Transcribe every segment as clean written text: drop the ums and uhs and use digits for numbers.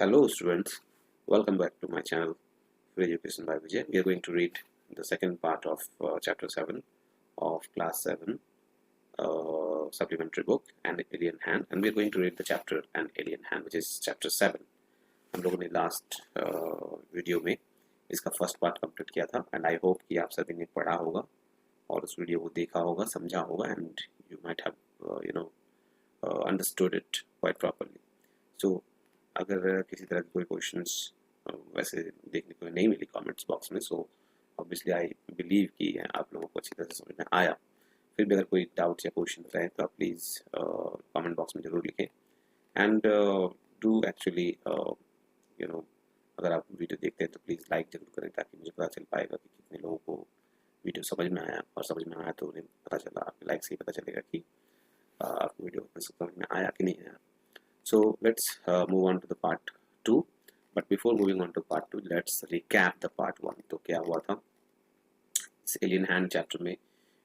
Hello students, welcome back to my channel Free Education by Vijay. We are going to read the second part of chapter 7 of class 7 supplementary book An Alien Hand, and we are going to read the chapter An Alien Hand, which is chapter 7. हम लोगों ने last video में इसका first part complete किया था and I hope कि आप सभी ने पढ़ा होगा और उस वीडियो को देखा होगा, समझा होगा and you might have understood it quite properly. So अगर किसी तरह के कोई क्वेश्चंस वैसे देखने को नहीं मिली कमेंट्स बॉक्स में, सो ऑब्वियसली आई बिलीव कि आप लोगों को अच्छी तरह से समझ में आया. फिर भी अगर कोई डाउट्स या क्वेश्चन रहे तो आप प्लीज़ कमेंट बॉक्स में ज़रूर लिखें एंड डू एक्चुअली अगर आप वीडियो देखते हैं तो प्लीज़ लाइक जरूर करें ताकि मुझे पता चल पाएगा कि कितने लोगों को वीडियो समझ में आया, और समझ में आया तो उन्हें पता चला, आपके लाइक से ही पता चलेगा कि आपको वीडियो समझ में आया कि नहीं आया. So let's move on to the part 2. But before moving on to part 2, let's recap the part 1. तो क्या हुआ था इस Alien Hand chapter में?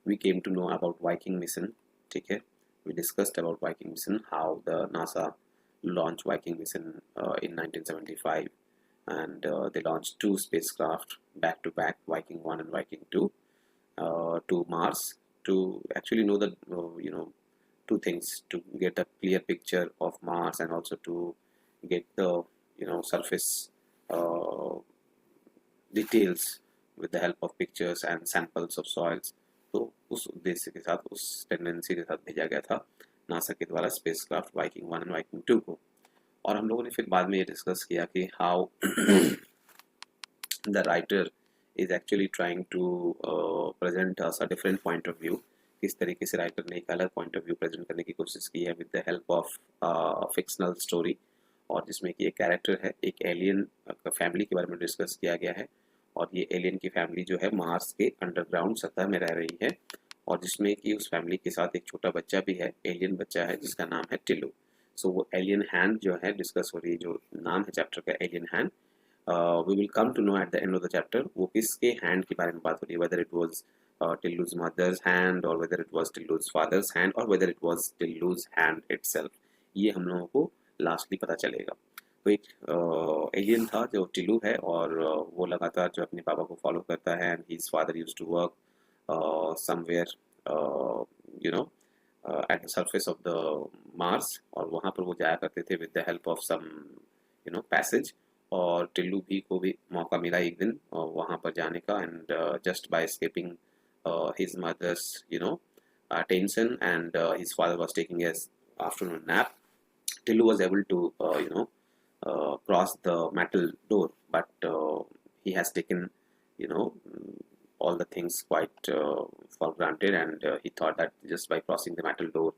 We came to know about Viking mission. ठीक है, we discussed about Viking mission, how the NASA launched Viking mission in 1975, and they launched 2 spacecraft back to back, Viking 1 and Viking 2, to Mars to actually know the two things: to get a clear picture of Mars and also to get the surface details with the help of pictures and samples of soils. तो उस उद्देश्य के साथ, उस tendency के साथ भेजा गया था नासा के द्वारा स्पेसक्राफ्ट वाइकिंग 1 एंड वाइकिंग 2 को. और हम लोगों ने फिर बाद में ये डिस्कस किया कि how the writer is actually trying to present us a different point of view. किस तरीके से राइटर ने एक अलग पॉइंट ऑफ व्यू प्रेजेंट करने की कोशिश की है with the help of fictional story, और जिसमें कि एक कैरेक्टर है, एक एलियन फैमिली के बारे में डिस्कस किया गया है. और ये एलियन की फैमिली जो है मार्स के अंडरग्राउंड सतह में रह रही है, और जिसमें कि उस फैमिली के साथ एक छोटा बच्चा भी है, एलियन बच्चा है जिसका नाम है टिल्लू. सो वो एलियन हैंड जो है डिस्कस हो रही है, जो नाम है चैप्टर का alien hand. We will come to know at the end of the chapter वो किसके हैंड के बारे में बात हो रही है, whether it was Tillu's mother's hand, or whether it was Tillu's father's hand, or whether it was Tillu's hand itself. ये हम लोगों को लास्टली पता चलेगा. तो एक एलियन था जो टिल्लू है, और वो लगातार जो अपने पापा को फॉलो करता है, and his father used to work somewhere at the surface of the Mars, और वहाँ पर वो जाया करते थे with the help of some passage. और टिल्लू भी को भी मौका मिला एक दिन वहाँ पर जाने का, and just by escaping his mother's attention, and his father was taking his afternoon nap, Tillu was able to cross the metal door, but he has taken all the things quite for granted, and he thought that just by crossing the metal door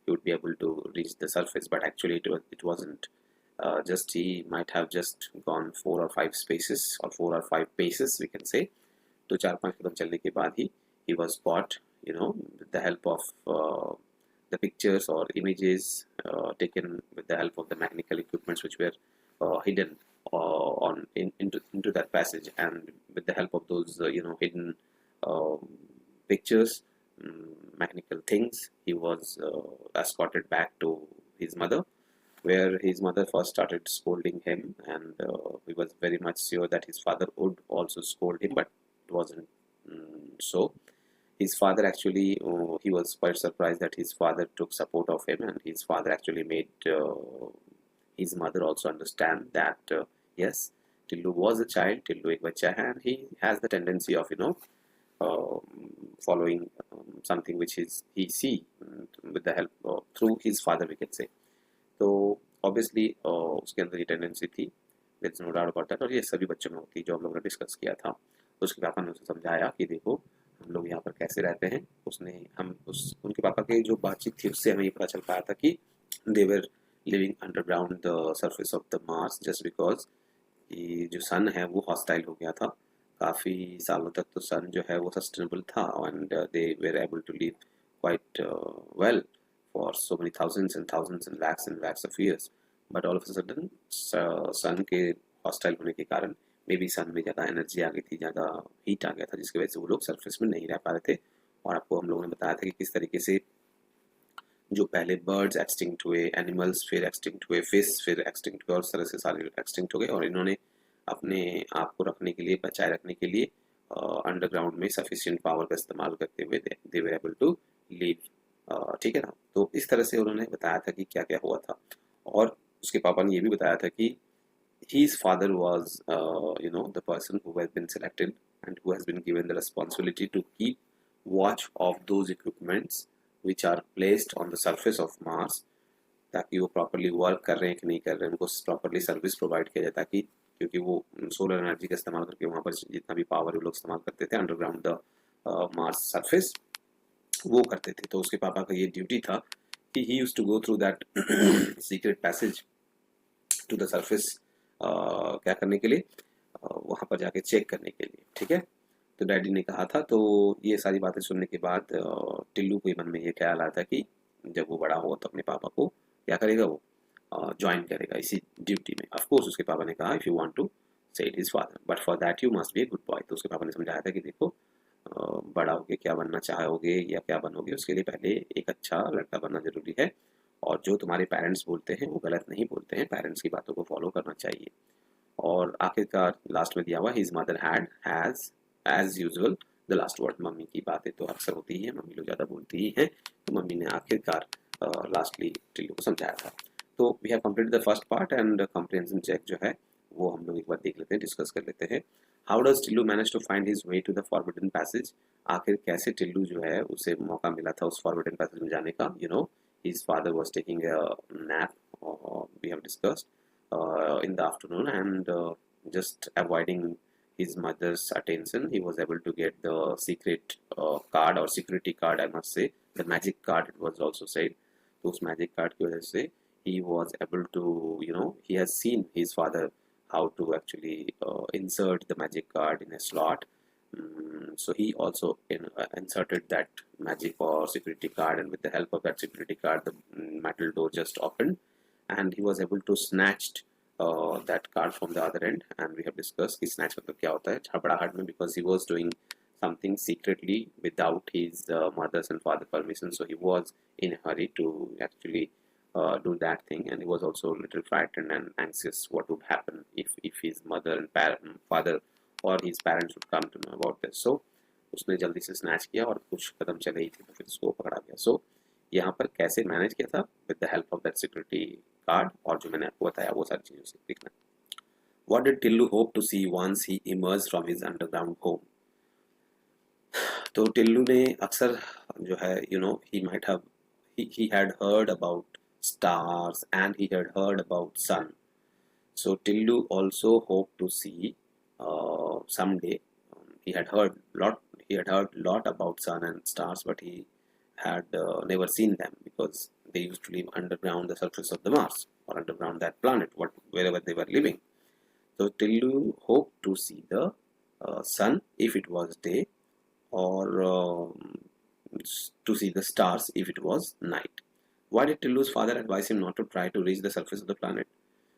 he would be able to reach the surface, but actually it wasn't. Just he might have just gone 4 or 5 spaces, or 4 or 5 paces we can say. तो 4-5 कदम चलने के बाद ही he was caught, with the help of the pictures or images taken with the help of the mechanical equipments which were hidden into that passage, and with the help of those hidden pictures, mechanical things, he was escorted back to his mother, where his mother first started scolding him, and he was very much sure that his father would also scold him, but it wasn't so. His father actually, he was quite surprised that his father took support of him, and his father actually made his mother also understand that yes, Tillu was a child, Tillu ek bacha hai, and he has the tendency of following something which he see with the help through his father we can say. तो obviously उसके अंदर ये tendency थी, there is no doubt about that, और ये सभी बच्चों में होती है, जो हम लोगों ने डिस्कस किया था. उसके पापा ने उसे समझाया कि देखो हम लोग यहाँ पर कैसे रहते हैं. उनके पापा की जो बातचीत थी उससे हमें ये पता चल पाया था कि they were living underground the surface of the Mars just because जो सन है वो हॉस्टाइल हो गया था. काफ़ी सालों तक तो सन जो है वो सस्टेनेबल था, and they were able to live quite well for so many thousands and lakhs of years, but all of a sudden sun के hostile होने के कारण मे बी सन में ज़्यादा एनर्जी आ गई थी, ज़्यादा हीट आ गया था, जिसकी वजह से वो लोग सरफेस में नहीं रह पा रहे थे. और आपको हम लोगों ने बताया था कि किस तरीके से जो पहले बर्ड्स एक्सटिंक्ट हुए, एनिमल्स फिर एक्सटिंक्ट हुए, फिश फिर एक्सटिंक्ट हुए और इस तरह से सारे एक्सटिंक्ट हो गए और इन्होंने अपने आप को रखने के लिए, बचाए रखने के लिए अंडरग्राउंड में सफिशिएंट पावर का इस्तेमाल करते हुए दे वर एबल टू लीव। ठीक है ना। तो इस तरह से उन्होंने बताया था कि क्या क्या हुआ था और उसके पापा ने ये भी बताया था कि his father was the person who has been selected and who has been given the responsibility to keep watch of those equipments which are placed on the surface of Mars, ताकि वो प्रॉपरली वर्क कर रहे हैं कि नहीं कर रहे हैं, उनको प्रॉपरली सर्विस प्रोवाइड किया जाए, ताकि क्योंकि वो सोलर एनर्जी का इस्तेमाल करके वहाँ पर जितना भी पावर वो लोग इस्तेमाल करते थे अंडरग्राउंड द मार्स सरफेस, वो करते थे। तो उसके पापा का ये ड्यूटी था कि he used to go through that secret passage to the surface, क्या करने के लिए, वहाँ पर जाके चेक करने के लिए। ठीक है। तो डैडी ने कहा था। तो ये सारी बातें सुनने के बाद टिल्लू के मन में ये ख्याल आया था कि जब वो बड़ा होगा तो अपने पापा को क्या करेगा, वो ज्वाइन करेगा इसी ड्यूटी में। ऑफ कोर्स उसके पापा ने कहा इफ़ यू वांट टू से it is father but for that you must be a good boy. तो उसके पापा ने समझाया था कि देखो बड़ा होके क्या बनना चाहोगे या क्या बनोगे, उसके लिए पहले एक अच्छा लड़का बनना ज़रूरी है और जो तुम्हारे पेरेंट्स बोलते हैं वो गलत नहीं बोलते हैं, पेरेंट्स की बातों को फॉलो करना चाहिए। और आखिरकार लास्ट में दिया हुआ his mother had has as usual the last word. Mummy की बातें तो अक्सर होती ही है, मम्मी लोग ज़्यादा बोलती ही हैं, तो मम्मी ने आखिरकार लास्टली टिल्लू को समझाया था। तो we have completed the first part and comprehension check जो है वो हम लोग एक बार देख लेते हैं, डिस्कस कर लेते हैं। How does Tillu manage to find his way to the forbidden passage. आखिर कैसे टिल्लू जो है उसे मौका मिला था उस फॉरबिडन पैसेज में जाने का। His father was taking a nap, we have discussed in the afternoon and just avoiding his mother's attention, he was able to get the secret card or security card, I must say, the magic card it was also said. तो उस magic card की वजह से he was able to, he has seen his father how to actually insert the magic card in a slot. So he also inserted that magic or security card, and with the help of that security card the metal door just opened and he was able to snatched that card from the other end, and we have discussed कि snatch मतलब क्या होता है छबड़ाहट में, because he was doing something secretly without his mother's and father permission, so he was in a hurry to actually do that thing, and he was also a little frightened and anxious what would happen if his mother and father or his parents would come to know about this. So उसने जल्दी से snatch किया और कुछ कदम चले ही थे तो फिर उसको पकड़ा गया। सो यहाँ पर कैसे मैनेज किया था, with the help of that security card, और जो मैंने आपको बताया वो सारी चीज़ों से लिखना। What did Tillu hope to see once he emerged from his underground home? तो टिल्लू ने अक्सर जो है he might have he had heard about stars and he had heard about sun. So Tillu also hoped to see someday. He had heard lot about sun and stars, but he had never seen them because they used to live underground the surface of the Mars or underground that planet, wherever they were living. So Tillu hoped to see the sun if it was day, or to see the stars if it was night. Why did Tillu's father advise him not to try to reach the surface of the planet?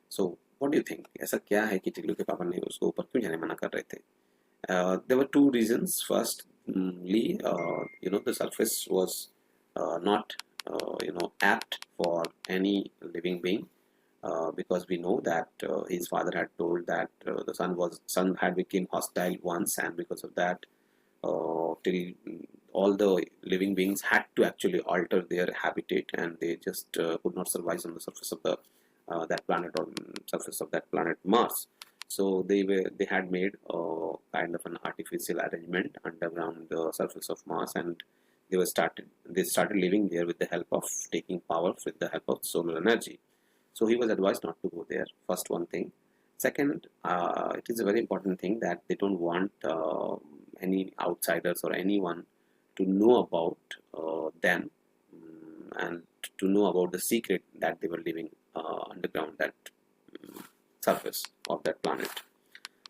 So what do you think? ऐसा क्या है कि टिल्लू के पापा ने उसको ऊपर क्यों जाने मना कर रहे थे? There were two reasons. Firstly, the surface was not apt for any living being, because we know that his father had told that the sun had become hostile once, and because of that till all the living beings had to actually alter their habitat, and they just could not survive on the surface of the that planet, or surface of that planet Mars. So they had made kind of an artificial arrangement underground the surface of Mars, and they started living there with the help of taking power with the help of solar energy. So he was advised not to go there. First one thing. Second, it is a very important thing that they don't want any outsiders or anyone to know about them, and to know about the secret that they were living underground that surface of that planet.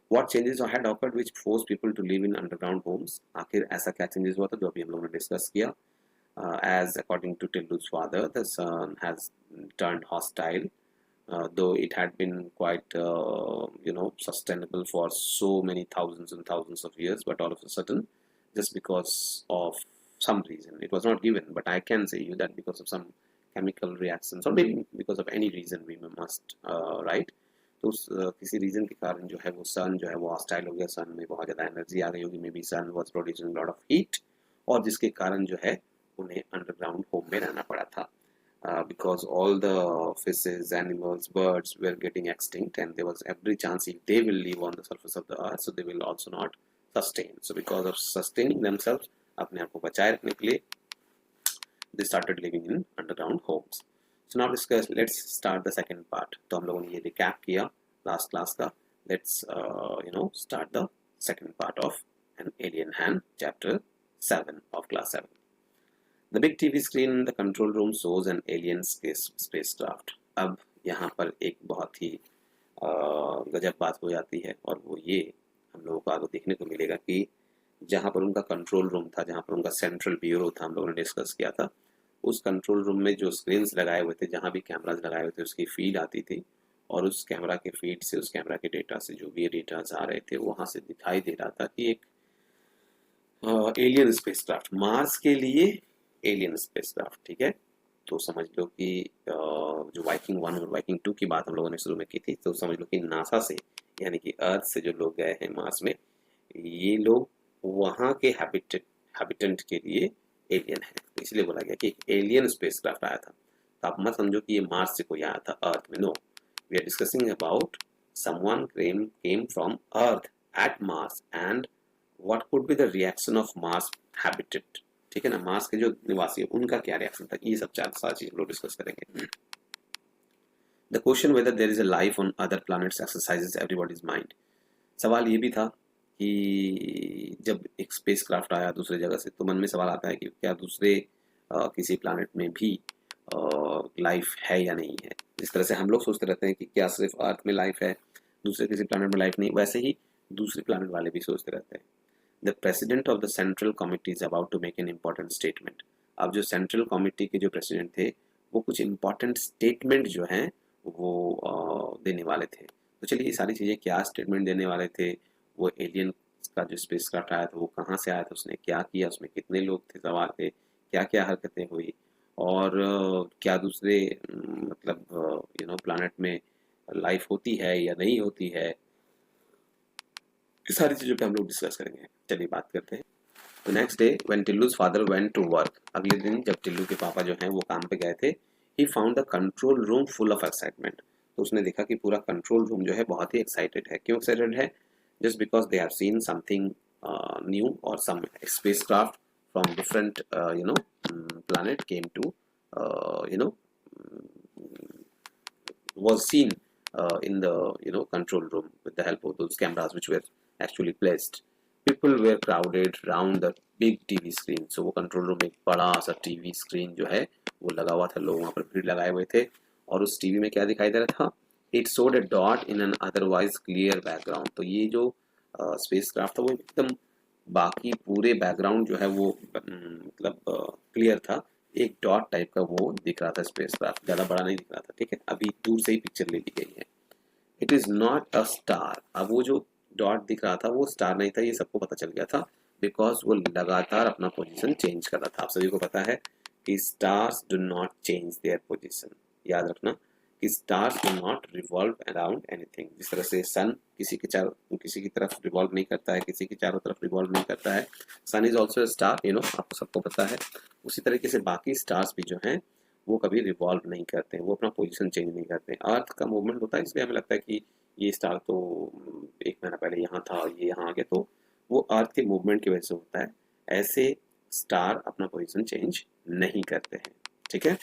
What changes had occurred which forced people to live in underground homes? आखिर ऐसा क्या changes हुआ था जो अभी हम लोगों ने डिस्कस किया? As according to Tillu's father, the sun has turned hostile, though it had been quite sustainable for so many thousands and thousands of years, but all of a sudden, just because of some reason, it was not given, but I can say you that because of some chemical reactions or maybe because of any reason we must write. तो किसी reason के कारण जो है वो सन जो है वो हॉस्टाइल हो गया, सन में बहुत ज़्यादा एनर्जी आ गई होगी, maybe sun was producing lot of heat, और जिसके कारण जो है उन्हें अंडरग्राउंड होम में रहना पड़ा था. Because all the fishes, animals, birds were getting extinct, and there was every chance if they will live on the surface of the earth, so they will also not sustain. So because of sustaining themselves, अपने आप को बचाए रखने के लिए, they started living in underground homes. So now let's start the second part. तो हम लोगों ने ये recap किया last class का. Let's start the second part of An Alien Hand, chapter 7 of class 7. The big TV screen in the control room shows an alien spacecraft. अब यहाँ पर एक बहुत ही गजब बात हो जाती है, और वो ये हम लोगों को आगे देखने को मिलेगा कि जहाँ पर उनका कंट्रोल रूम था, जहाँ पर उनका सेंट्रल ब्यूरो था, हम लोगों ने डिस्कस किया था, उस कंट्रोल रूम में जो स्क्रीन्स लगाए हुए थे, जहाँ भी कैमराज लगाए हुए थे, उसकी फीड आती थी, और उस कैमरा के फीड से, उस कैमरा के डेटा से जो भी डेटाज आ रहे थे, वहाँ से दिखाई दे रहा था कि एक एलियन स्पेसक्राफ्ट, मार्स के लिए एलियन स्पेसक्राफ्ट. ठीक है, तो समझ लो कि जो वाइकिंग 1 और वाइकिंग 2 की बात हम लोगों ने शुरू में की थी, तो समझ लो कि नासा से, यानी कि अर्थ से जो लोग गए हैं मार्स में, ये लोग वहाँ के हैबिटेंट के लिए एलियन है. तो इसलिए बोला गया कि एक एलियन स्पेसक्राफ्ट आया था. तो आप मत समझो कि ये मार्स से कोई आया था अर्थ में. No, we are discussing about someone came from earth at Mars and what could be the reaction of Mars habitat. ठीक है ना, मार्स के जो निवासी है उनका क्या रिएक्शन था, ये सब सारी चीज लोग डिस्कस करेंगे. The question whether there is a life on other planets exercises everybody's mind. सवाल ये भी था कि जब एक स्पेसक्राफ्ट आया दूसरे जगह से, तो मन में सवाल आता है कि क्या दूसरे किसी प्लैनेट में भी लाइफ है या नहीं है. जिस तरह से हम लोग सोचते रहते हैं कि क्या सिर्फ अर्थ में लाइफ है, दूसरे किसी प्लैनेट में लाइफ नहीं, वैसे ही दूसरे प्लैनेट वाले भी सोचते रहते हैं. The president of the central committee is about to make an important statement. अब जो सेंट्रल कमिटी के जो प्रेसिडेंट थे, वो कुछ इम्पोर्टेंट स्टेटमेंट जो हैं वो देने वाले थे. तो चलिए, ये सारी चीज़ें क्या स्टेटमेंट देने वाले थे, वो एलियन का जो स्पेसक्राफ्ट आया था वो कहाँ से आया था, उसने क्या किया, उसमें कितने लोग थे, सवार थे, क्या क्या हरकतें हुई, और क्या दूसरे मतलब प्लैनेट में लाइफ होती है या नहीं होती है, सारी चीज़ों पे हम लोग डिस्कस करेंगे. चलिए बात करते हैं. तो next day when Tillu's father went to work, अगले दिन जब टिल्लू के पापा जो हैं वो काम पे गए थे, he found the control room full of excitement. तो उसने देखा कि पूरा कंट्रोल रूम जो है बहुत ही एक्साइटेड है. क्यों एक्साइटेड है? Just because they have seen something new और some spacecraft from different planet came to was seen in the control room with the help of those cameras which were actually placed. People were crowded round the big TV screen. So वो control room में एक बड़ा सा TV screen जो है वो लगा हुआ था, लोग वहाँ पर भीड़ लगाए हुए थे, और उस टीवी में क्या दिखाई दे रहा था? It showed a dot in an otherwise clear background. तो ये जो स्पेसक्राफ्ट था वो एकदम बाकी पूरे बैकग्राउंड जो है वो मतलब क्लियर था, एक डॉट टाइप का वो दिख रहा था स्पेसक्राफ्ट, ज़्यादा बड़ा नहीं दिख रहा था. ठीक है, अभी दूर से ही पिक्चर ले ली गई है. It is not a star. अब वो जो डॉट दिख रहा था वो स्टार नहीं था, ये सबको पता चल गया था, बिकॉज वो लगातार अपना पोजीशन चेंज कर रहा था. आप सभी को पता है कि stars do not change their position. याद रखना कि stars do not revolve around anything. जिस तरह से सन किसी की तरफ रिवॉल्व नहीं करता है, किसी की चारों तरफ रिवॉल्व नहीं करता है. सन इज ऑल्सो स्टार, आपको सबको पता है. उसी तरीके से बाकी स्टार्स भी जो हैं वो कभी रिवॉल्व नहीं करते हैं, वो अपना पोजीशन चेंज नहीं करते हैं. अर्थ का मूवमेंट होता है, इसलिए हमें लगता है कि ये स्टार तो 1 महीना पहले यहाँ था, ये यहाँ आ गया, तो वो अर्थ के मूवमेंट की वजह से होता है. ऐसे स्टार अपना पोजीशन चेंज नहीं करते हैं. ठीक है,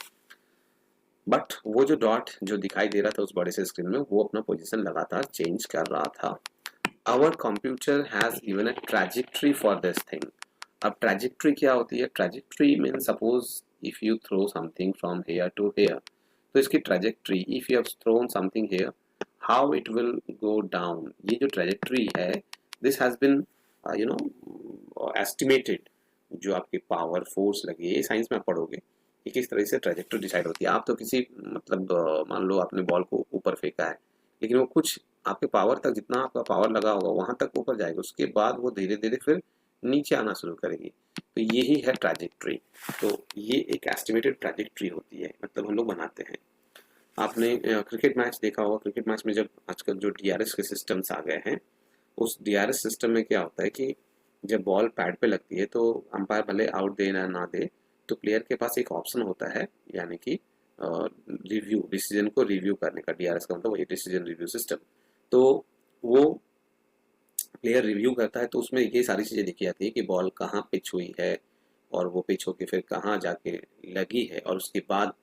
बट वो जो डॉट जो दिखाई दे रहा था उस बड़े से स्क्रीन में, वो अपना पोजीशन लगातार चेंज कर रहा था. Our computer has given a trajectory for this thing. अब ट्रैजेक्टरी क्या होती है? Trajectory mean suppose if you throw something from here to here, तो इसकी trajectory, if you have thrown something here, how it will go down. ये जो trajectory है, this has been estimated. जो आपकी पावर फोर्स लगी है, साइंस में आप पढ़ोगे कि किस तरह से ट्रैजेक्टरी डिसाइड होती है. आप तो किसी मतलब मान लो आपने बॉल को ऊपर फेंका है, लेकिन वो कुछ आपके पावर तक, जितना आपका पावर लगा होगा वहां तक ऊपर जाएगा, उसके बाद वो धीरे धीरे फिर नीचे आना शुरू करेगी. तो यही है ट्रैजेक्टरी. तो ये एक एस्टिमेटेड ट्रैजेक्टरी होती है. मतलब हम लोग बनाते हैं। आपने क्रिकेट मैच देखा होगा, क्रिकेट मैच में जब आजकल जो DRS के सिस्टम्स आ गए हैं, उस DRS सिस्टम में क्या होता है कि जब बॉल पैड पे लगती है तो अंपायर भले आउट दे ना दे, तो प्लेयर के पास एक ऑप्शन होता है, यानी कि रिव्यू, डिसीजन को रिव्यू करने का। DRS का मतलब वही डिसीजन रिव्यू सिस्टम। तो वो प्लेयर रिव्यू करता है, तो उसमें ये सारी चीज़ें लिखी जाती है कि बॉल कहाँ पिच हुई है, और वो पिच होके फिर कहाँ जाके लगी है, और उसके बाद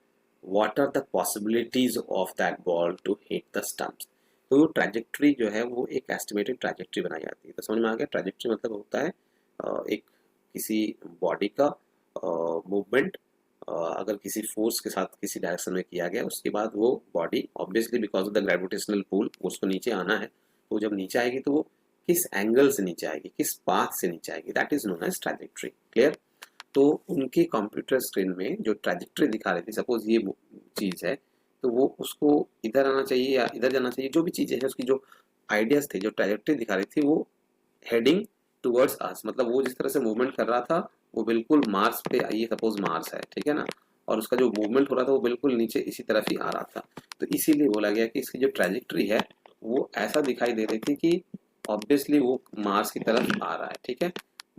what are the possibilities of that ball to hit the stumps. तो वो ट्रैजेक्टरी जो है वो एक एस्टिमेटेड ट्रैजेक्टरी बनाई जाती है। तो समझ में आ गया, ट्रैजेक्टरी मतलब होता है एक किसी बॉडी का मूवमेंट अगर किसी फोर्स के साथ किसी डायरेक्शन में किया गया, उसके बाद वो body obviously because of the gravitational pull उसको नीचे आना है, तो जब नीचे आएगी तो वो किस एंगल से नीचे आएगी, किस पाथ से नीचे आएगी, that is known as trajectory. Clear? तो उनके कंप्यूटर स्क्रीन में जो ट्रैजेक्टरी दिखा रही थी, सपोज ये चीज़ है, तो वो उसको इधर आना चाहिए या इधर जाना चाहिए, जो भी चीज़ें हैं उसकी जो आइडियाज थे, जो ट्रैजेक्टरी दिखा रही थी, वो हेडिंग टुवर्ड्स अस, मतलब वो जिस तरह से मूवमेंट कर रहा था वो बिल्कुल मार्स पे, ये सपोज मार्स है, ठीक है ना, और उसका जो मूवमेंट हो रहा था वो बिल्कुल नीचे इसी तरफ ही आ रहा था। तो इसीलिए बोला गया कि इसकी जो ट्रैजेक्टरी है वो ऐसा दिखाई दे रही थी कि ऑब्वियसली वो मार्स की तरफ आ रहा है। ठीक है,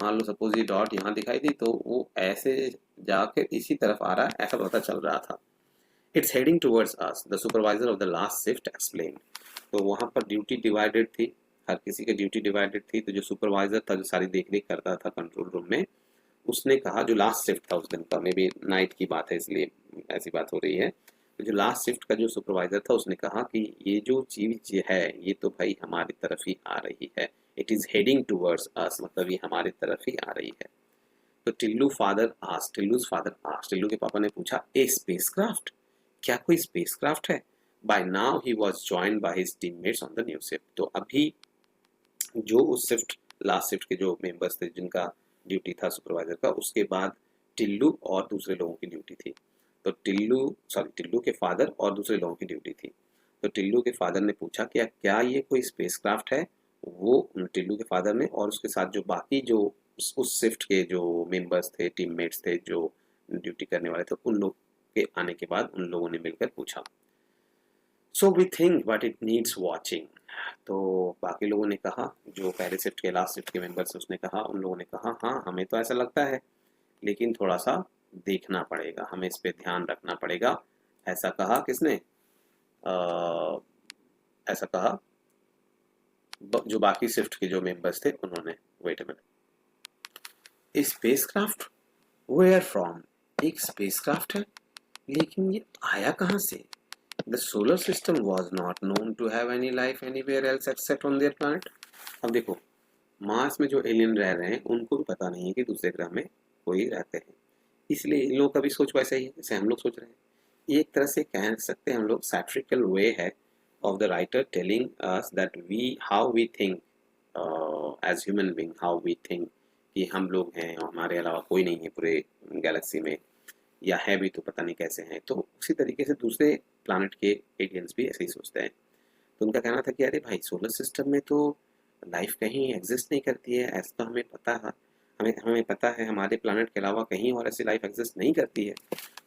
मान लो सपोज ये डॉट यहाँ दिखाई दी, तो वो ऐसे जाकर इसी तरफ आ रहा है, ऐसा पता चल रहा था। It's heading towards us, the supervisor of the last shift explain. तो वहाँ पर ड्यूटी डिवाइडेड थी, हर किसी की ड्यूटी डिवाइडेड थी। तो जो सुपरवाइजर था, जो सारी देख रेख करता था कंट्रोल रूम में, उसने कहा, जो लास्ट शिफ्ट था उस दिन का, मे बी नाइट की बात है इसलिए ऐसी बात हो रही है, तो जो लास्ट शिफ्ट का जो सुपरवाइजर था उसने कहा कि ये जो चीज है ये तो भाई हमारी तरफ ही आ रही है, इट इज हेडिंग टुवर्ड्स अस, मतलब ये हमारी तरफ ही आ रही है। तो टिल्लू के पापा ने पूछा, ए स्पेसक्राफ्ट, क्या कोई स्पेसक्राफ्ट है? By now he was joined by his teammates on the new shift. तो अभी जो उस शिफ्ट, लास्ट शिफ्ट के जो मेंबर्स थे जिनका ड्यूटी था सुपरवाइजर का, उसके बाद टिल्लू और दूसरे लोगों की ड्यूटी थी। तो टिल्लू के फादर और दूसरे लोगों की ड्यूटी थी। तो टिल्लू के फादर ने पूछा क्या ये कोई स्पेसक्राफ्ट है? वो टिल्लू के फादर ने और उसके साथ जो बाकी जो उस शिफ्ट के जो मेंबर्स थे, टीममेट्स थे जो ड्यूटी करने वाले थे, उन लोग के आने के बाद उन लोगों ने मिलकर पूछा, so we think but it needs watching. तो बाकी लोगों ने कहा, जो पहले शिफ्ट के लास्ट शिफ्ट के मेंबर्स उसने कहा, उन लोगों ने कहा, हाँ हमें तो ऐसा लगता है, लेकिन थोड़ा सा देखना पड़ेगा, हमें इस पे ध्यान रखना पड़ेगा। ऐसा कहा किसने? ऐसा कहा जो बाकी शिफ्ट के जो मेंबर्स थे उन्होंने। Wait a minute, spacecraft, where from? एक स्पेसक्राफ्ट है, लेकिन ये आया कहाँ से? The solar system was not known to have any life anywhere else except on their planet. अब देखो, मार्स में जो एलियन रह रहे हैं उनको भी पता नहीं है कि दूसरे ग्रह में कोई रहते हैं, इसलिए इन लोगों का भी सोच वैसा ही है जैसे हम लोग सोच रहे हैं। एक तरह से कह सकते हैं हम लोग सैट्रिकल वे है of the writer telling us that we how we think as human being, how we think कि हम लोग हैं और हमारे अलावा कोई नहीं है पूरे गैलेक्सी में, या है भी तो पता नहीं कैसे हैं। तो उसी तरीके से दूसरे प्लानट के एलियंस भी ऐसे ही सोचते हैं। तो उनका कहना था कि अरे भाई, सोलर सिस्टम में तो लाइफ कहीं एग्जिस्ट नहीं करती है, ऐसा तो हमें पता है, हमें पता है हमारे प्लानट के अलावा कहीं और ऐसी लाइफ एग्जिस्ट नहीं करती है।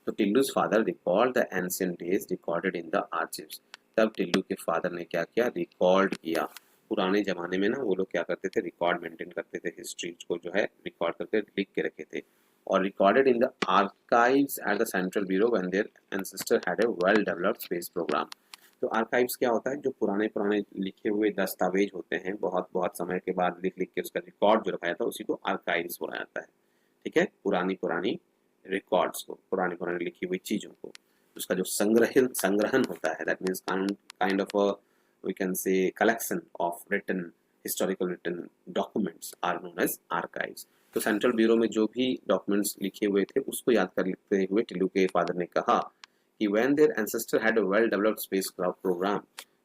तो Tillu's father record the ancient days recorded in the archives. तब टिल्लू के फादर ने क्या किया? रिकॉर्ड किया। पुराने ज़माने में ना वो लोग क्या करते थे, रिकॉर्ड मेंटेन करते थे, हिस्ट्री को जो है रिकॉर्ड करके लिख के रखे थे, और recorded in the archives at the central bureau when their ancestor had a well developed space programme. तो आर्काइव्स क्या होता है? जो पुराने पुराने लिखे हुए दस्तावेज होते हैं, बहुत बहुत समय के बाद लिख लिख के उसका रिकॉर्ड जो रखा जाता है, उसी को आर्काइव्स बोला जाता है। ठीक है, पुरानी पुरानी रिकॉर्ड्स को, पुरानी पुरानी लिखी हुई चीज़ों को, उसका जो संग्रहण होता है, that means kind of a we can say collection of written historical written documents are known as archives. तो सेंट्रल ब्यूरो में जो भी डॉक्यूमेंट्स लिखे हुए थे उसको याद करते हुए टिल्लू के फादर ने कहा कि when their ancestor had a well developed space program,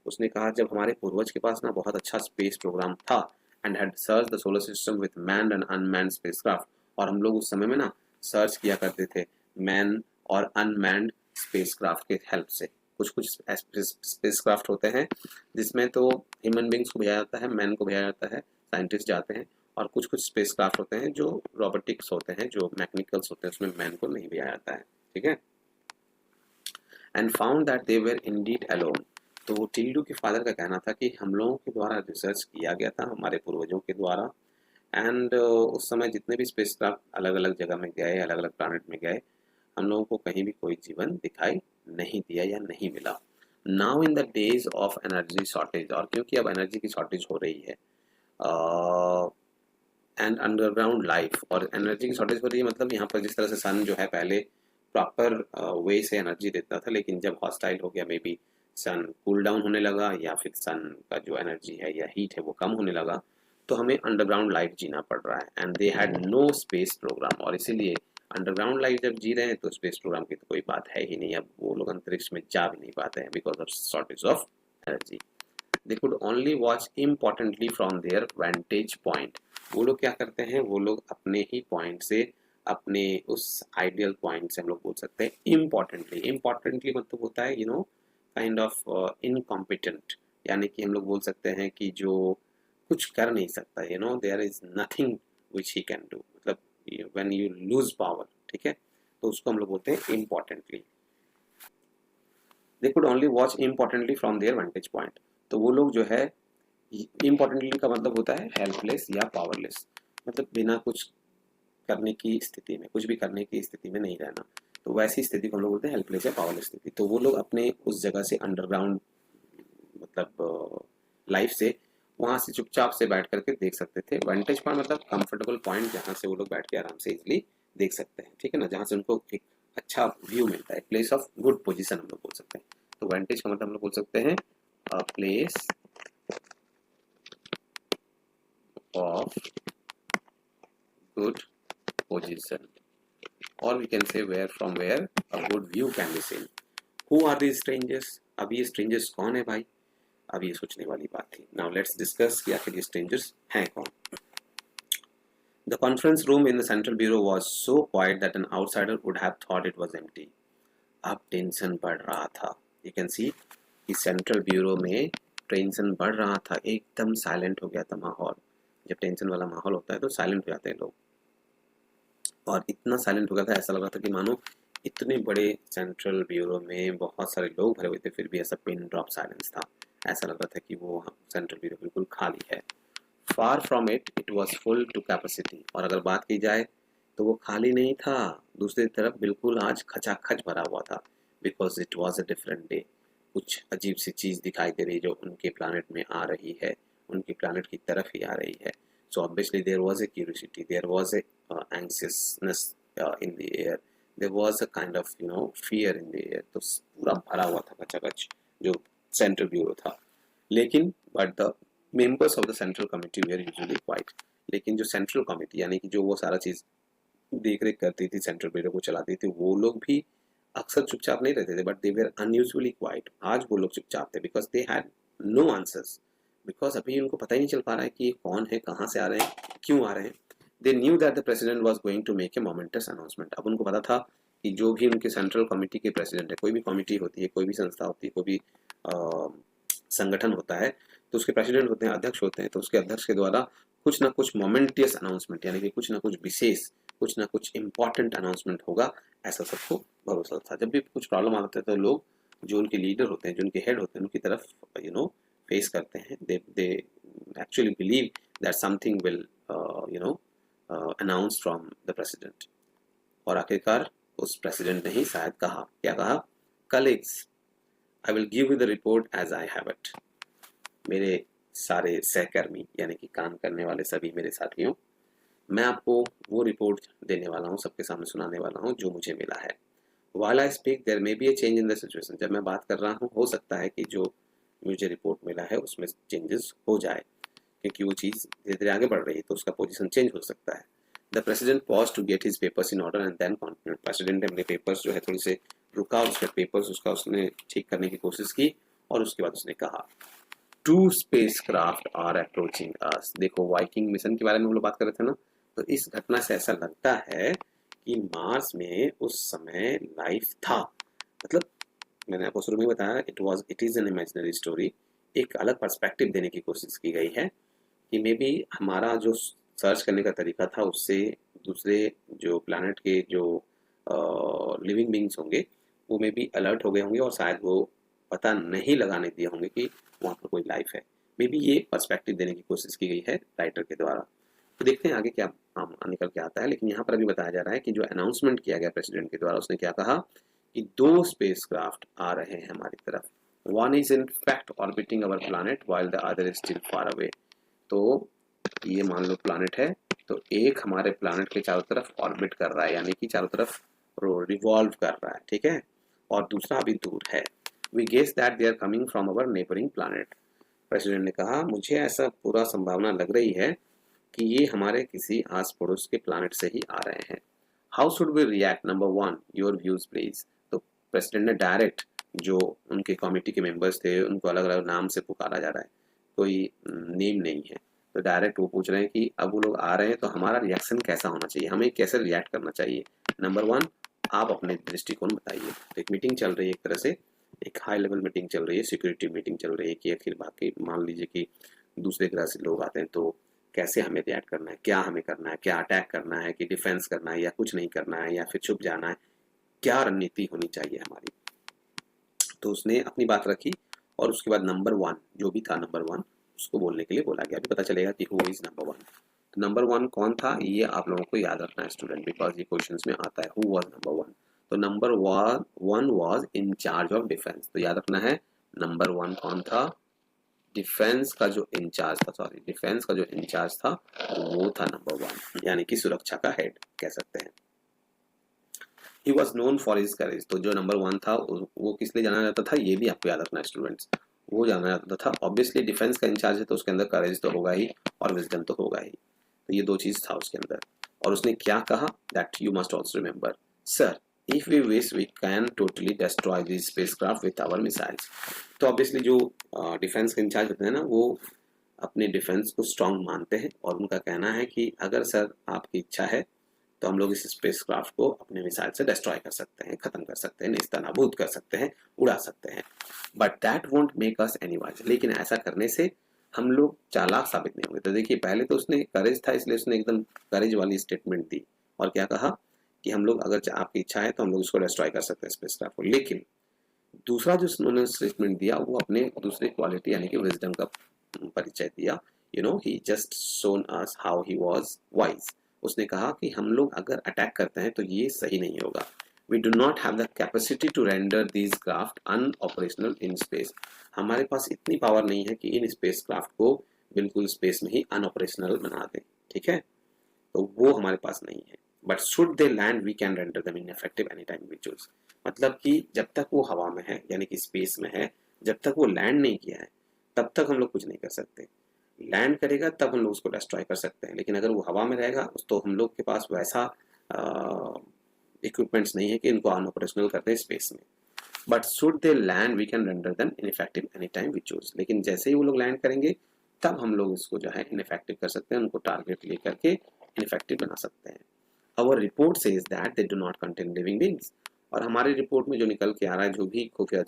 उसने कहा जब हमारे पूर्वज के पास ना बहुत अच्छा स्पेस प्रोग्राम था, and had searched the solar system with manned and unmanned spacecraft, और हम लोग उस समय में ना सर्च किया करते थे मैन और अनमैन्ड स्पेसक्राफ्ट के हेल्प से। कुछ कुछ स्पेसक्राफ्ट होते हैं जिसमें तो ह्यूमन बींग्स को भेजा जाता है, मैन को भेजा जाता है, साइंटिस्ट जाते हैं, और कुछ कुछ स्पेसक्राफ्ट होते हैं जो रोबोटिक्स होते हैं, जो मैकेनिकल्स होते हैं, उसमें मैन को नहीं भेजा जाता है। ठीक है, and found that they were Indeed alone. तो टिल्डू के फादर का कहना था कि हम लोगों के द्वारा रिसर्च किया गया था, हमारे पूर्वजों के द्वारा, एंड उस समय जितने भी स्पेसक्राफ्ट अलग अलग जगह में गए, अलग अलग प्लैनेट में गए, हम लोगों को कहीं भी कोई जीवन दिखाई नहीं दिया या नहीं मिला। Now in the days of energy shortage, और क्योंकि अब एनर्जी की शॉर्टेज हो रही है एंड अंडरग्राउंड लाइफ, और एनर्जी की शॉर्टेज हो रही है मतलब यहाँ पर जिस तरह से सन जो है पहले प्रॉपर वे से एनर्जी देता था, लेकिन जब हॉस्टाइल हो गया, maybe sun cool down होने लगा या फिर सन का जो एनर्जी है या हीट है वो कम होने लगा, तो हमें अंडरग्राउंड लाइफ जीना पड़ रहा है। And they had no space programme, और इसीलिए अंडरग्राउंड लाइफ जब जी रहे हैं तो स्पेस प्रोग्राम की तो कोई बात है ही नहीं, अब वो लोग अंतरिक्ष में जा भी नहीं पाते हैं because of shortage of energy. They could only watch importantly from their vantage point. वो लोग क्या करते हैं, वो लोग अपने ही पॉइंट से, अपने उस आइडियल पॉइंट से हम लोग बोल सकते हैं इम्पोर्टेंटली। इम्पोर्टेंटली मतलब होता है काइंड ऑफ इनकॉम्पिटेंट, यानी कि हम लोग बोल सकते हैं कि जो कुछ कर नहीं सकता, there is nothing which he can do, मतलब व्हेन यू लूज पावर, ठीक है, तो उसको हम लोग बोलते हैं importantly. They could only watch importantly from their vantage point. तो वो लोग जो है, इम्पोर्टेंटली का मतलब होता है हेल्पलेस या पावरलेस, मतलब बिना कुछ करने की स्थिति में, कुछ भी करने की स्थिति में नहीं रहना, तो वैसी स्थिति को हम लोग बोलते हैं हेल्पलेस या पावरलेस स्थिति। तो वो लोग अपने उस जगह से अंडरग्राउंड मतलब लाइफ से वहां से चुपचाप से बैठ करके देख सकते थे। वेंटेज पॉइंट मतलब कंफर्टेबल पॉइंट, जहां से वो लोग बैठ के आराम से इजिली देख सकते हैं, ठीक है ना, जहां से उनको एक अच्छा व्यू मिलता है, प्लेस ऑफ गुड पोजिशन हम लोग बोल सकते हैं। तो वेंटेज का मतलब हम लोग बोल सकते हैं place of good position, or we can say from where a good view can be seen. Who are these strangers? अब ये strangers कौन है भाई? अब ये सोचने वाली बात थी। Now let's discuss कि आखिर ये strangers हैं कौन। The conference room in the central bureau was so quiet that an outsider would have thought it was empty. अब टेंशन बढ़ रहा था। You can see कि सेंट्रल ब्यूरो में टेंशन बढ़ रहा था, एकदम साइलेंट हो गया था माहौल। जब टेंशन वाला माहौल होता है तो साइलेंट हो जाते हैं लोग, और इतना साइलेंट हो गया था, ऐसा लग रहा था कि मानो इतने बड़े सेंट्रल ब्यूरो में बहुत सारे लोग भरे हुए थे, फिर भी ऐसा पिन ड्रॉप साइलेंस था। ऐसा लग रहा था कि वो सेंट्रल ब्यूरो बिल्कुल खाली है। Far from it, it was full to capacity. और अगर बात की जाए तो वो खाली नहीं था, दूसरी तरफ बिल्कुल आज खचाखच भरा हुआ था, because it was a different day. कुछ अजीब सी चीज़ दिखाई दे रही जो उनके प्लानट में आ रही है, उनकी प्लानट की तरफ ही आ रही है। So obviously there was a curiosity, there was a anxiousness in the air, there was a kind of fear in the air। तो पूरा भरा हुआ था खचाखच जो सेंट्रल ब्यूरो था। लेकिन but the members of the central committee were usually quiet. लेकिन जो सेंट्रल कमिटी यानी कि जो वो सारा चीज़ देख रेख करती थी, सेंट्रल ब्यूरो को चलाती थी, वो लोग भी अक्सर चुपचाप नहीं रहते थे, but they were unusually quiet. आज वो लोग चुपचाप थे because they had no answers, बिकॉज अभी उनको पता ही नहीं चल पा रहा है कि ये कौन है, कहाँ से आ रहे हैं, क्यों आ रहे हैं। They knew that the president was going to make a momentous announcement. अब उनको पता था कि जो भी उनके सेंट्रल कमिटी के प्रेसिडेंट है, कोई भी कमिटी होती है, कोई भी संस्था होती है, कोई भी संगठन होता है, तो उसके प्रेसिडेंट होते हैं, अध्यक्ष होते हैं, तो उसके अध्यक्ष के द्वारा कुछ ना कुछ मोमेंटियस अनाउंसमेंट, यानी कि कुछ ना कुछ विशेष, कुछ ना कुछ इम्पॉर्टेंट अनाउंसमेंट होगा, ऐसा सबको भरोसा था। जब भी कुछ प्रॉब्लम आता है तो लोग जो उनके लीडर होते हैं, जो उनके हेड होते हैं, उनकी तरफ फेस करते हैं। They actually believe that something will announce from the president. और आखिरकार उस प्रेसिडेंट ने ही शायद कहा, क्या कहा, colleagues I will give you the report as I have it. मेरे सारे सहकर्मी यानी कि काम करने वाले सभी मेरे साथियों, मैं आपको वो रिपोर्ट देने वाला हूँ, सबके सामने सुनाने वाला हूँ जो मुझे मिला है। While I speak, there may be a change in the situation। जब मैं बात कर रहा हूँ हो सकता है कि जो मुझे रिपोर्ट मिला है उसमें चेंजेस हो जाए, क्योंकि वो चीज़ धीरे धीरे आगे बढ़ रही है, तो उसका पोजीशन चेंज हो सकता है। The president paused to get his papers in order and then continued. President ने अपने पेपर्स जो है थोड़ी से रुका, उसके पेपर्स उसका उसने ठीक करने की कोशिश की, और उसके बाद उसने कहा, टू स्पेसक्राफ्ट आर अप्रोचिंग अस। देखो वाइकिंग मिशन के बारे में हम लोग बात कर रहे थे ना, तो इस घटना से ऐसा लगता है कि मार्स में उस समय लाइफ था। मतलब मैंने आपको शुरू में बताया, it is an imaginary story. एक अलग पर्सपेक्टिव देने की कोशिश की गई है कि मे बी हमारा जो सर्च करने का तरीका था उससे दूसरे जो प्लैनेट के जो लिविंग बींग्स होंगे वो मे बी अलर्ट हो गए होंगे और शायद वो पता नहीं लगाने दिए होंगे कि वहाँ पर कोई लाइफ है। मे बी ये पर्सपेक्टिव देने की कोशिश की गई है राइटर के द्वारा। तो देखते हैं आगे क्या निकल के आता है। लेकिन यहाँ पर अभी बताया जा रहा है कि जो अनाउंसमेंट किया गया प्रेसिडेंट के द्वारा, उसने क्या कहा कि 2 स्पेसक्राफ्ट आ रहे हैं हमारी तरफ। One is in fact orbiting our planet while the other is still far away. तो ये मान लो प्लानेट है, तो एक हमारे प्लानेट के चारों तरफ ऑर्बिट कर रहा है, यानी कि चारों तरफ रिवॉल्व कर रहा है, ठीक है, और दूसरा अभी दूर है। We guess that they are coming from our neighbouring planet. President ने कहा मुझे ऐसा पूरा संभावना लग रही है कि ये हमारे किसी आस पड़ोस के प्लानेट से ही आ रहे हैं। How should we react? Number 1 your views please. तो प्रेसिडेंट ने डायरेक्ट जो उनके कमेटी के मेंबर्स थे उनको अलग अलग नाम से पुकारा जा रहा है, कोई नेम नहीं है, तो डायरेक्ट वो पूछ रहे हैं कि अब वो लोग आ रहे हैं तो हमारा रिएक्शन कैसा होना चाहिए, हमें कैसे रिएक्ट करना चाहिए। नंबर 1 आप अपने दृष्टिकोण बताइए। तो एक मीटिंग चल रही है, एक तरह से एक हाई लेवल मीटिंग चल रही है, सिक्योरिटी मीटिंग चल रही है कि आखिर बाकी मान लीजिए कि दूसरे ग्रह से लोग आते हैं तो कैसे हमें रिएक्ट करना है, क्या हमें करना है, क्या अटैक करना है कि डिफेंस करना है या कुछ नहीं करना है या फिर छुप जाना है, क्या रणनीति होनी चाहिए हमारी। तो उसने अपनी बात रखी और उसके बाद नंबर 1 जो भी था, नंबर 1 उसको बोलने के लिए बोला गया। अभी पता चलेगा कि हु इज नंबर 1। तो नंबर 1 कौन था ये आप लोगों को याद रखना है स्टूडेंट, बिकॉज ये क्वेश्चंस में आता है हु वाज नंबर 1। तो number 1 was in charge of defence. तो याद रखना है नंबर 1 कौन था, डिफेंस का जो इंचार्ज था, सॉरी डिफेंस का जो इंचार्ज था वो था नंबर 1, यानी कि सुरक्षा का हेड कह सकते हैं। He was known for his courage। तो जो नंबर 1 था वो किस लिए जाना जाता था ये भी आपको याद रखना है स्टूडेंट्स। वो जाना जाता था, ऑब्वियसली डिफेंस का इंचार्ज है तो उसके अंदर करेज तो होगा ही और विजडम तो होगा ही। तो ये 2 चीज था उसके अंदर। और उसने क्या कहा, that you must also remember sir if we wish we can totally destroy this spacecraft with our missiles. तो ऑब्वियसली जो डिफेंस के इंचार्ज होते हैं ना, वो अपने डिफेंस को स्ट्रांग मानते हैं और उनका कहना है कि अगर सर आपकी इच्छा है तो हम लोग इस स्पेसक्राफ्ट को अपने मिसाइल से डिस्ट्रॉय कर सकते हैं, खत्म कर सकते हैं, नेस्तनाबूद कर सकते हैं, उड़ा सकते हैं। But that won't make us any wise. लेकिन ऐसा करने से हम लोग चालाक साबित नहीं होंगे। तो देखिए पहले तो उसने करेज था इसलिए उसने एकदम करेज वाली स्टेटमेंट दी और क्या कहा कि हम लोग अगर आपकी इच्छा है तो हम लोग इसको डिस्ट्रॉय कर सकते हैं स्पेसक्राफ्ट को। लेकिन दूसरा जो उन्होंने स्टेटमेंट दिया वो अपने दूसरे क्वालिटी यानी कि विजडम का परिचय दिया। You know he just shown us how he was wise. उसने कहा कि हम लोग अगर अटैक करते हैं तो ये सही नहीं होगा। We do not have the capacity to render these craft unoperational in space. हमारे पास इतनी पावर नहीं है कि इन स्पेस क्राफ्ट को बिल्कुल स्पेस में ही अनऑपरेशनल बना दें, ठीक है, तो वो हमारे पास नहीं है। But should they land we can render them ineffective any time we choose. मतलब कि जब तक वो हवा में है यानी कि स्पेस में है, जब तक वो लैंड नहीं किया है तब तक हम लोग कुछ नहीं कर सकते। लैंड करेगा तब हम लोग उसको डिस्ट्रॉय कर सकते हैं, लेकिन अगर वो हवा में रहेगा तो हम लोग के पास वैसा इक्विपमेंट्स नहीं है कि इनको अनऑपरेशनल कर दें स्पेस में। But should they land we can render them ineffective any time we choose. लेकिन जैसे ही वो लोग लैंड करेंगे तब हम लोग इसको जो है इनइफेक्टिव कर सकते हैं, उनको टारगेट लेकर के इनइफेक्टिव बना सकते हैं। Our report says that they do not contain living beings. और हमारी रिपोर्ट में जो निकल के आ रहा है, जो भी खुफिया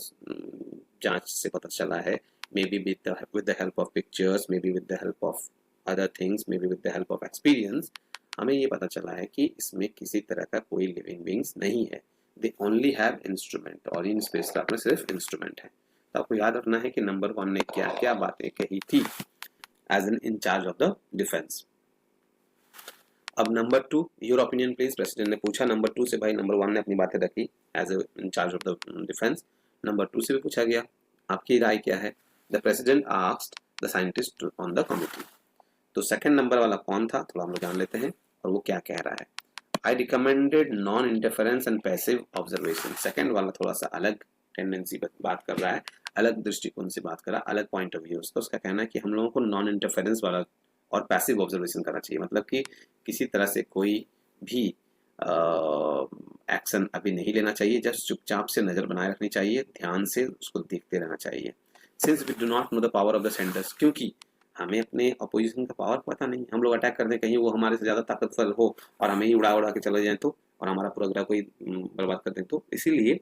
जांच से पता चला है, maybe with the help of pictures, maybe with the help of other things, maybe with the help of experience, हमें ये पता चला है कि इसमें किसी तरह का कोई लिविंग बींग्स नहीं है। दे ओनली हैव इंस्ट्रूमेंट, और इन स्पेसक्राफ्ट में सिर्फ इंस्ट्रूमेंट है। तो आपको याद रखना है कि नंबर 1 ने क्या क्या बातें कही थी as an incharge of the defence. अब number 2 your opinion please. President ने पूछा नंबर 2 से, भाई नंबर 1 ने अपनी बातें रखी as in charge of the defence, number 2 से भी पूछा गया आपकी राय क्या है। The president asked the scientist on the committee. तो सेकंड नंबर वाला कौन था थोड़ा हम लोग जान लेते हैं और वो क्या कह रहा है। आई recommended non interference and passive observation. Second वाला थोड़ा सा अलग टेंडेंसी बात कर रहा है, अलग दृष्टिकोण से बात कर रहा है, अलग पॉइंट ऑफ व्यू। उसका कहना है कि हम लोगों को नॉन इंटरफेरेंस वाला और पैसिव ऑब्जर्वेशन करना चाहिए। मतलब कि किसी तरह से कोई भी एक्शन अभी नहीं लेना चाहिए, जस्ट चुपचाप से नजर बनाए रखनी चाहिए, ध्यान से उसको देखते रहना चाहिए। Since we do not know the power of the senders, क्योंकि हमें अपने अपोजिशन का पावर पता नहीं, हम लोग अटैक कर दें कहीं वो हमारे से ज़्यादा ताकतवर हो और हमें ही उड़ा उड़ा के चले जाएं तो, और हमारा पूरा ग्रह कोई बर्बाद कर दें तो। इसीलिए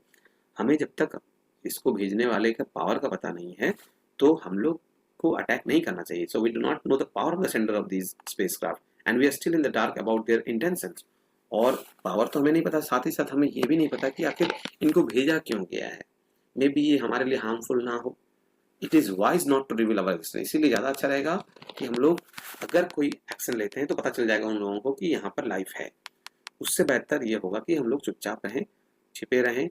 हमें जब तक इसको भेजने वाले का पावर का पता नहीं है तो हम लोग को अटैक नहीं करना चाहिए। So we do not know the power of the sender of these spacecraft and we are still in the dark about their intentions. और पावर तो हमें नहीं पता, साथ ही साथ हमें ये भी नहीं पता कि आखिर इनको भेजा क्यों गया है। मे बी ये हमारे लिए हार्मफुल ना हो। It is wise not to reveal our existence. इसीलिए ज़्यादा अच्छा रहेगा कि हम लोग अगर कोई एक्शन लेते हैं तो पता चल जाएगा उन लोगों को कि यहाँ पर लाइफ है। उससे बेहतर ये होगा कि हम लोग चुपचाप रहें, छिपे रहें,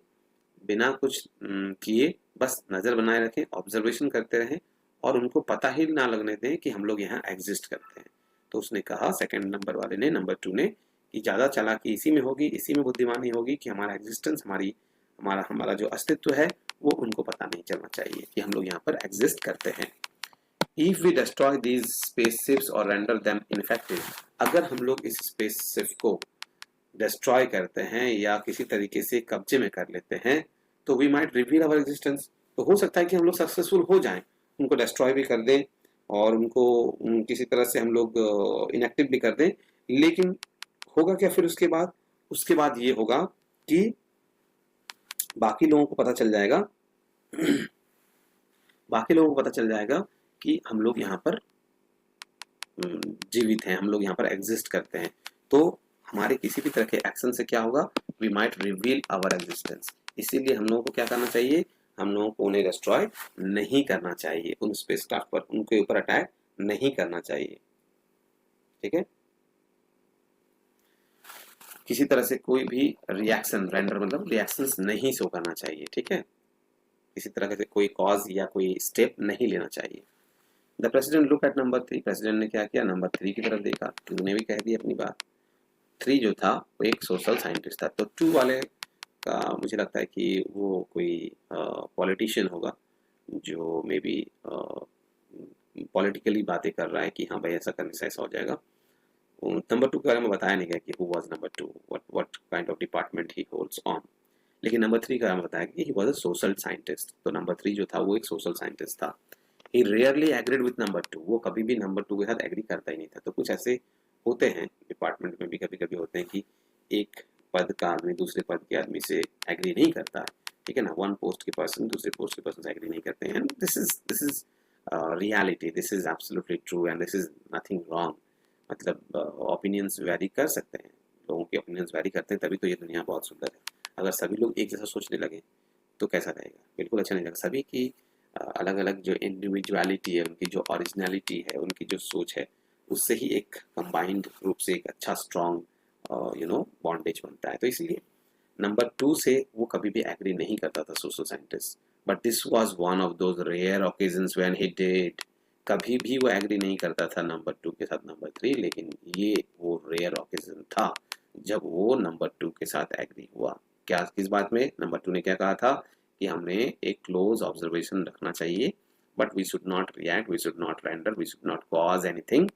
बिना कुछ किए बस नज़र बनाए रखें, ऑब्जर्वेशन करते रहें और उनको पता ही ना लगने दें कि हम लोग यहाँ एग्जिस्ट करते हैं। तो उसने कहा, सेकंड नंबर वाले ने, नंबर 2 ने, कि ज़्यादा चालाकी इसी में होगी, इसी में बुद्धिमानी होगी कि हमारा एग्जिस्टेंस, हमारा हमारा जो अस्तित्व है वो उनको पता नहीं चलना चाहिए कि हम लोग यहाँ पर एग्जिस्ट करते हैं। If we destroy these spaceships or render them ineffective, अगर हम लोग इस स्पेसशिप को डिस्ट्रॉय करते हैं या किसी तरीके से कब्जे में कर लेते हैं तो we might reveal our existence. तो हो सकता है कि हम लोग सक्सेसफुल हो जाएं, उनको डिस्ट्रॉय भी कर दें और उनको किसी तरह से हम लोग इनएक्टिव भी कर दें, लेकिन होगा क्या फिर उसके बाद ये होगा कि बाकी लोगों को पता चल जाएगा बाकी लोगों को पता चल जाएगा कि हम लोग यहाँ पर जीवित हैं, हम लोग यहाँ पर एग्जिस्ट करते हैं। तो हमारे किसी भी तरह के एक्शन से क्या होगा, we might reveal our existence. इसीलिए हम लोगों को क्या करना चाहिए, हम लोगों को उन्हें डिस्ट्रॉय नहीं करना चाहिए, उन स्पेसक्राफ्ट पर उनके ऊपर अटैक नहीं करना चाहिए। ठीक है, किसी तरह से कोई भी रिएक्शन रेंडर मतलब रिएक्शंस नहीं शो करना चाहिए। ठीक है, किसी तरह से कोई कॉज या कोई स्टेप नहीं लेना चाहिए। The president look at number 3, president ने क्या किया, नंबर 3 की तरफ देखा। 2 ने भी कह दी अपनी बात। 3 जो था वो एक सोशल साइंटिस्ट था। तो 2 वाले का मुझे लगता है कि वो कोई पॉलिटिशियन होगा जो मे बी पॉलिटिकली बातें कर रहा है कि हाँ भाई ऐसा करने से ऐसा हो जाएगा। नंबर 2 के बारे में बताया नहीं गया कि who was number 2, what kind of department he holds on. लेकिन नंबर 3 के बारे में बताया कि he was a social scientist. तो नंबर 3 जो था वो एक सोशल साइंटिस्ट था। ही रेयरली एग्रीड विद नंबर 2, वो कभी भी नंबर 2 के साथ एग्री करता ही नहीं था। तो कुछ ऐसे होते हैं डिपार्टमेंट में भी, कभी कभी होते हैं कि एक पद का आदमी दूसरे पद के आदमी से एग्री नहीं करता है। ठीक है ना, वन पोस्ट के पर्सन दूसरे पोस्ट के पर्सन से एग्री नहीं करते हैं। This is reality, this is absolutely true and this is nothing wrong. मतलब ओपिनियंस वेरी कर सकते हैं, लोगों के ओपिनियंस वेरी करते हैं, तभी तो ये दुनिया बहुत सुंदर है। अगर सभी लोग एक जैसा सोचने लगे तो कैसा रहेगा, बिल्कुल अच्छा नहीं लगेगा। सभी की अलग अलग जो इंडिविजुअलिटी है, उनकी जो ओरिजिनलिटी है, उनकी जो सोच है, उससे ही एक कंबाइंड रूप से एक अच्छा स्ट्रॉन्ग बॉन्डेज बनता है। तो इसलिए नंबर 2 से वो कभी भी एग्री नहीं करता था, social scientist. But this was one of those rare occasions when he did. कभी भी वो एग्री नहीं करता था नंबर 2 के साथ नंबर 3, लेकिन ये वो रेयर ओकेजन था जब वो नंबर 2 के साथ एग्री हुआ। क्या, किस बात में? नंबर 2 ने क्या कहा था कि हमें एक क्लोज ऑब्जर्वेशन रखना चाहिए, but we should not react, we should not render, we should not cause anything,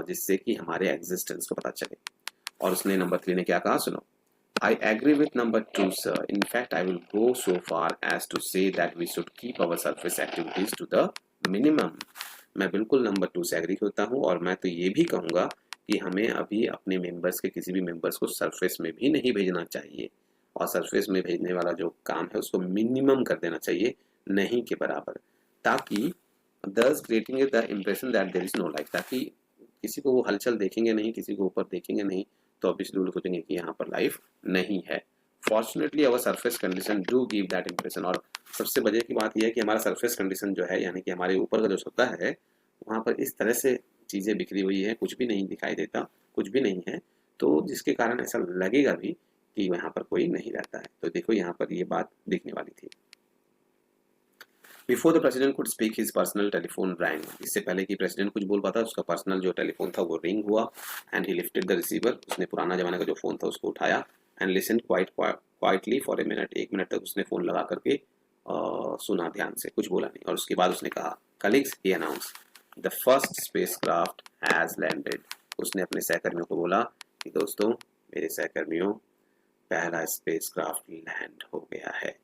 जिससे कि हमारे एग्जिस्टेंस को पता चले। और उसने नंबर 3 ने क्या कहा, सुनो। I agree with number 2, sir. In fact, I will go so far as to say that we should keep our surface activities to the minimum. मैं बिल्कुल नंबर 2 से एग्री होता हूँ और मैं तो ये भी कहूँगा कि हमें अभी अपने मेंबर्स के किसी भी मेंबर्स को सरफेस में भी नहीं भेजना चाहिए, और सरफेस में भेजने वाला जो काम है उसको मिनिमम कर देना चाहिए, नहीं के बराबर, ताकि thus creating the impression that there is no life, ताकि किसी को वो हलचल देखेंगे नहीं, किसी को ऊपर देखेंगे नहीं, तो ऑब्वियसली लोग सोचेंगे कि यहाँ पर लाइफ नहीं है। Fortunately our surface condition do give that impression. और सबसे बड़े की बात यह है कि हमारा सरफेस कंडीशन जो है, यानी कि हमारे ऊपर का जो सतह है, वहाँ पर इस तरह से चीज़ें बिखरी हुई है, कुछ भी नहीं दिखाई देता, कुछ भी नहीं है, तो जिसके कारण ऐसा लगेगा भी कि यहाँ पर कोई नहीं रहता है। तो देखो यहाँ पर ये बात दिखने वाली थी। Before the president could speak his personal telephone wrong. इससे पहले कि प्रेसिडेंट कुछ बोल पाता, उसका पर्सनल जो टेलीफोन था वो रिंग हुआ। And he lifted the receiver, उसने पुराना जमाने का जो फोन था उसको उठाया। And listen quietly for a minute, 1 minute तक उसने फोन लगा करके सुना ध्यान से, कुछ बोला नहीं। और उसके बाद उसने कहा, colleagues, he announce, the first spacecraft has landed. उसने अपने सहकर्मियों को बोला कि दोस्तों, मेरे सहकर्मियों, पहला स्पेसक्राफ्ट लैंड हो गया है।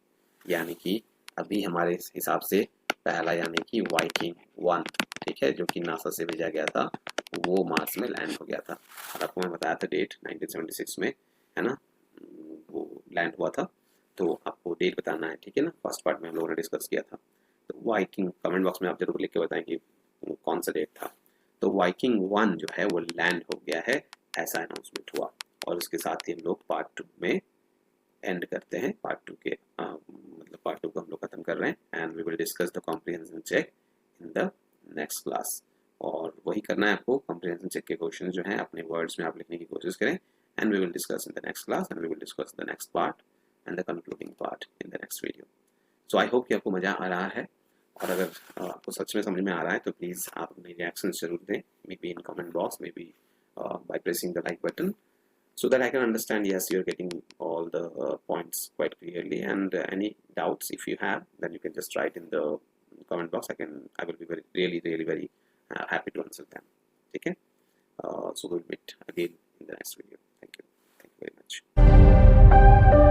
यानी कि अभी हमारे हिसाब से पहला, यानी कि वाइकिंग 1, ठीक है, जो कि नासा से भेजा गया था, वो मार्स में लैंड हो गया था। और आपको मैं बताया था डेट 1976 में, है ना, वो लैंड हुआ था। तो आपको डेट बताना है, ठीक है ना, फर्स्ट पार्ट में हम लोगों ने डिस्कस किया था। तो वाइकिंग, कमेंट बॉक्स में आप जरूर लिख के बताएं कि कौन सा डेट था। तो वाइकिंग 1 जो है वो लैंड हो गया है, ऐसा अनाउंसमेंट हुआ। और उसके साथ ही हम लोग पार्ट 2 में एंड करते हैं। पार्ट 2 के मतलब पार्ट 2 को हम लोग खत्म कर रहे हैं and we will discuss the comprehension check in the next class. और वही करना है आपको, कॉम्प्रिहेंशन चेक के क्वेश्चन जो हैं अपने वर्ड्स में आप लिखने की कोशिश करें and we will discuss in the next class and we will discuss the next part and the concluding part in the next video. So I hope कि आपको मज़ा आ रहा है, और अगर आपको सच में समझ में आ रहा है तो प्लीज़ आप अपने रिएक्शन जरूर दें, may be in comment box, may be by pressing the like button, so that I can understand yes you're getting all the points quite clearly, and any doubts if you have, then you can just write in the comment box. I will be really very happy to answer them. Okay, so we'll meet again in the next video. Thank you very much.